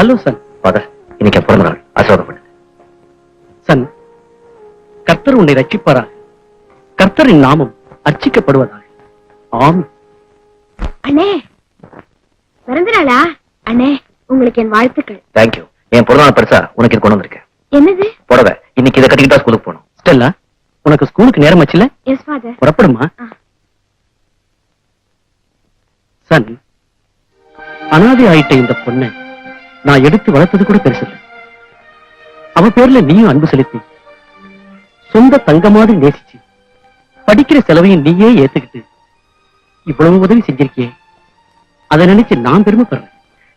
Hello Sun. Father, இன்னைக்கு பிறந்த நாள், ஆசீர்வாதம் சன். கர்த்தர் உன்னை ரட்சிப்பாராக. கர்த்தரின் நாமம் அர்ச்சிக்கப்படுவதாக. ஆமென். அண்ணே, பிறந்த நாளா? அண்ணே, உங்களுக்கு என் வாழ்த்துக்கள். தேங்க்யூ. என் பிறந்த நாள் பெருசா உனக்கு இது கொண்டு வந்திருக்கேன். என்னது? புடவை. இன்னைக்கு இதை கட்டிக்கிட்டா ஸ்கூலுக்கு போகணும். ஸ்டெல்லா, உனக்கு ஸ்கூலுக்கு நேரம் ஆச்சுல? S father. புறப்படுமா? சன், அனாதை ஆயிட்ட இந்த பொண்ணை நான் எடுத்து வளர்த்தது கூட பெருசில்லை. அவ பேர்ல நீயும் அன்பு செலுத்தி சொந்த தங்க மாதிரி நேசிச்சு படிக்கிற செலவையும் நீயே ஏத்துக்கிட்டு இவ்வளவு உதவி செஞ்சிருக்கியே, அதை நினைச்சு நான் பெருமைப்படுறேன்.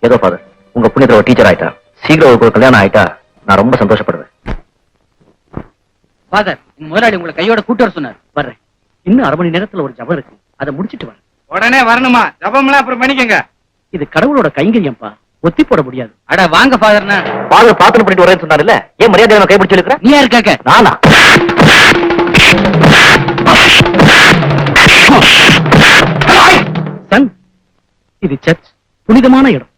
ஏதோ ஃபாதர், உங்க புண்ணியத்துல ஒரு டீச்சர் ஆயிட்டா, சீக்கிரம் ஒரு கல்யாணம் ஆயிட்டா நான் ரொம்ப சந்தோஷப்படுவேன். ஃபாதர், இந்த முதலாளி உங்களை கையோட கூட்டு வர சொன்னார். வர்றேன். இன்னும் அரை மணி நேரத்துல ஒரு ஜபம் இருக்கு, அதை முடிச்சிட்டு வரேன். உடனே வரணுமா? ஜபம்லாம் அப்புறம் பண்ணிக்கங்க. இது கடவுளோட கைங்கரியம்பா, ஒத்தி போட முடியாது. அட வாங்க ஃபாதர்னா. ஃபாதர் பாத்திரம் பண்ணிட்டு வரேன்னு சொன்னார்ல, ஏன் மரியாதை கைப்பிடிச்சு இருக்கிற? நீ யாரு கேட்க? நானா? சன், இது சர்ச், புனிதமான இடம்.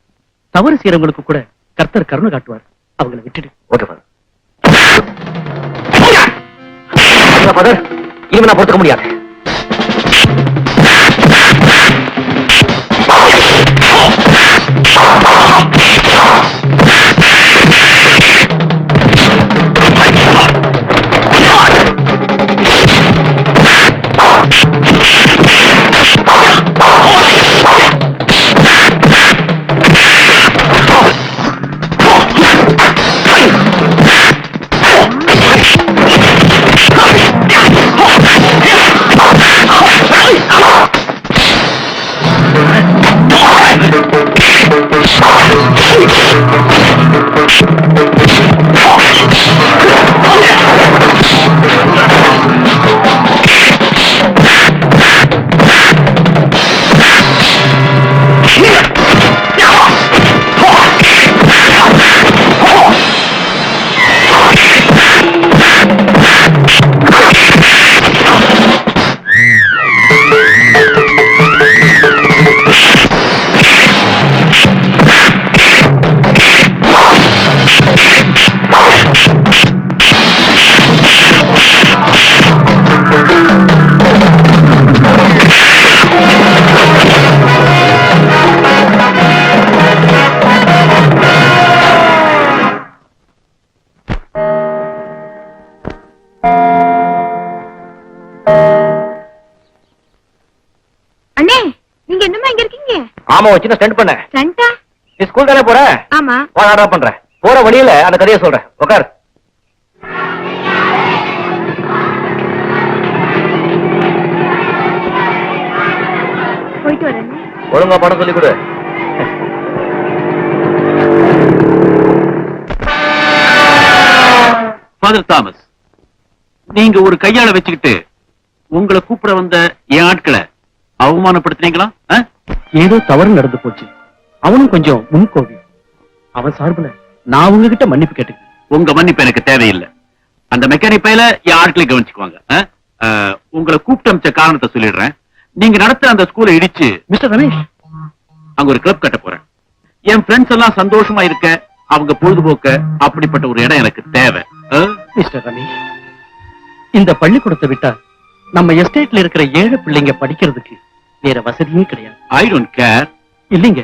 தவறு செய்யறவங்களுக்கு கூட கர்த்தர் கருணை காட்டுவார். அவங்களை விட்டுடு. Okay father. ஃபாதர், இனிமே நான் பொறுத்துக்க முடியாது. ஆமா, சின்ன ஸ்டண்ட் பண்ண. ஸ்டண்டா? நீ ஸ்கூல் தானே போற? ஆமா. வா, நான் பண்றேன். போற வழியில அந்த கதையை சொல்றேன். உட்கார். போயிட்டு வரேன். ஒழுங்கா படம் சொல்லி கொடு. ஃபாதர் தாமஸ், நீங்க ஒரு கையாள வச்சுக்கிட்டு உங்களை கூப்பிட வந்த என் ஆட்களை அவமானப்படுத்தினீங்களா? ஏதோ தவறு நடந்து போச்சு. அவனும் கொஞ்சம் முன்கோவி. அவன் சார்புல நான் உங்ககிட்ட மன்னிப்பு கேட்டு. உங்க மன்னிப்பு எனக்கு தேவையில்லை. அந்த மெக்கானிக் பையில என் ஆட்களை கவனிச்சுக்குவாங்க. உங்களை கூப்பிட்டு அமைச்ச காரணத்தை சொல்லிடுறேன். நீங்க நடத்த அந்த ஸ்கூலை இடிச்சு மிஸ்டர் ரமேஷ், அங்க ஒரு கிளப் கட்ட போறேன். என் ஃப்ரெண்ட்ஸ் எல்லாம் சந்தோஷமா இருக்க, அவங்க பொழுதுபோக்க அப்படிப்பட்ட ஒரு இடம் எனக்கு தேவை. மிஸ்டர் ரமேஷ், இந்த பள்ளிக்கூடத்தை விட்டா நம்ம எஸ்டேட்ல இருக்கிற ஏழை பிள்ளைங்க படிக்கிறதுக்கு வேற வசதியே கிடையாது. I don't care. இல்லீங்க,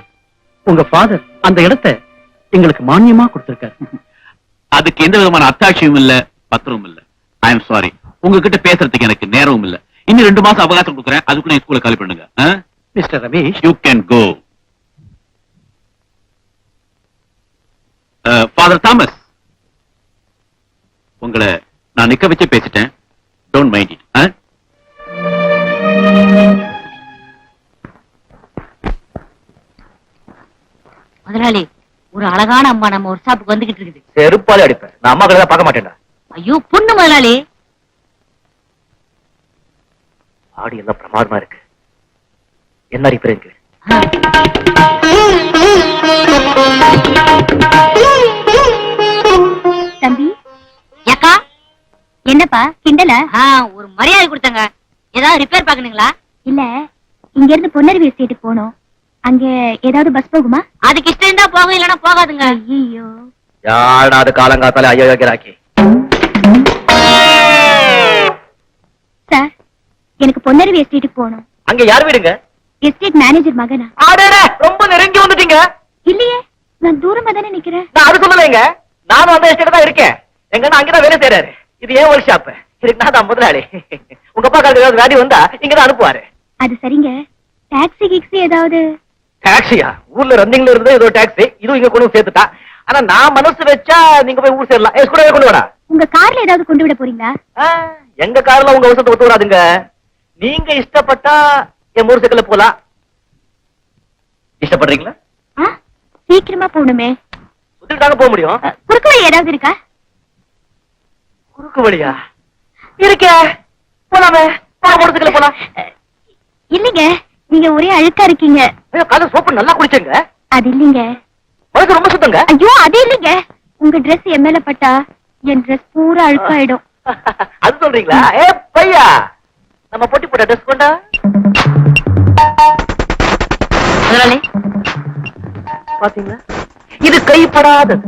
உங்க ஃபாதர் அந்த இடத்தை எங்களுக்கு மானியமா கொடுத்திருக்காரு. அதுக்கு எந்த விதமான அத்தாட்சியும் இல்ல, பத்திரமும் இல்ல. ஐ எம் சாரி, உங்ககிட்ட பேசுறதுக்கு எனக்கு நேரமும் இல்ல. இன்னும் 2 மாசம் அவகாசம் கொடுக்குறேன். அதுக்குள்ள ஸ்கூலை காலி பண்ணுங்க. Mister Ramesh, you can go. Father Thomas, உங்களை நான் நிக்க வச்சு பேசிட்டேன். Don't mind it. முதலாளி, ஒரு அழகான அம்மா நம்ம ஒரு ஷாப்புக்கு வந்துகிட்டு இருக்குது. செருப்பாலே அடிப்பேன். நான் அம்மா கதை பார்க்க மாட்டேன்டா. ஐயோ பொண்ணு முதலாளி. ஆடி எல்லாம் பிரமாதமா இருக்கு. என்ன ரிப்பேர் இருக்கு? தம்பி, ஏக்கா, என்னப்பா கிண்டல? ஒரு மரியாதை கொடுத்தங்க. ஏதாவது ரிப்பேர் பாக்கணுங்களா? இல்ல, இங்க இருந்து பொன்னருவி எஸ்டேட்டுக்கு போனோம். அங்க ஏதாவது பஸ் போகுமா? அதுக்கு இஷ்டம் இருந்தா போகும், இல்லைன்னா போகாதுங்க. ஐயோ, யாடா அது காலங்காத்தால ஐயோ வைக்கிறாக்கி. சார், எனக்கு பொன்னருவி எஸ்டேட்டுக்கு போகணும். அங்க யார் வீடுங்க? எஸ்டேட் மேனேஜர் மகனா? ஆடே ரொம்ப நெருங்கி வந்துட்டீங்க. இல்லையே, நான் தூரமா தானே நிக்கிறேன். நான் அது சொல்லலைங்க, நானும் அந்த எஸ்டேட் தான் இருக்கேன். எங்கன்னா அங்கதான் வேலை செய்யறாரு. இது ஏன் ஒர்க் ஷாப், இதுக்கு நான் தான் முதலாளி. உங்க அப்பா காருக்கு ஏதாவது வியாதி வந்தா இங்கதான் அனுப்புவாரு. அது சரிங்க, டாக்ஸி கிக்ஸி ஏதாவது? டாக்ஸியா? ஊர்ல ரன்னிங்ல இருந்தது ஏதோ டாக்ஸி, இதுவும் இங்க கொண்டு வந்து சேர்த்துட்டா. ஆனா நான் மனசு வச்சா நீங்க போய் ஊர் சேரலாம். கூட கொண்டு வரா. உங்க கார்ல ஏதாவது கொண்டு விட போறீங்களா? எங்க கார்ல உங்க அவசரத்தை ஒத்து வராதுங்க. நீங்க இஷ்டப்பட்டா என் மோட்டர் சைக்கிள்ல போலாம். இஷ்டப்படுறீங்களா? சீக்கிரமா போகணுமே. சுத்திட்டு தாங்க போக முடியும். குறுக்கு வழி ஏதாவது இருக்கா? குறுக்கு வழியா? இருக்கே, போலாமே. மோட்டர் சைக்கிள்ல போலாம். இல்லைங்க, நீங்க ஒரே அழுக்கா இருக்கீங்க. ஐயோ, காலை சோப்பு நல்லா குளிச்சங்க. அது இல்லைங்க. மனசு ரொம்ப சுத்தங்க. ஐயோ, அது இல்லைங்க. உங்க Dress என் மேல பட்டா என் Dress பூரா அழுக்காயிடும். அது சொல்றீங்களா? ஏ பையா, நம்ம பொட்டி போட்ட ட்ரெஸ் கொண்டா. முதலாளி, பாத்தீங்களா, இது கைப்படாதது.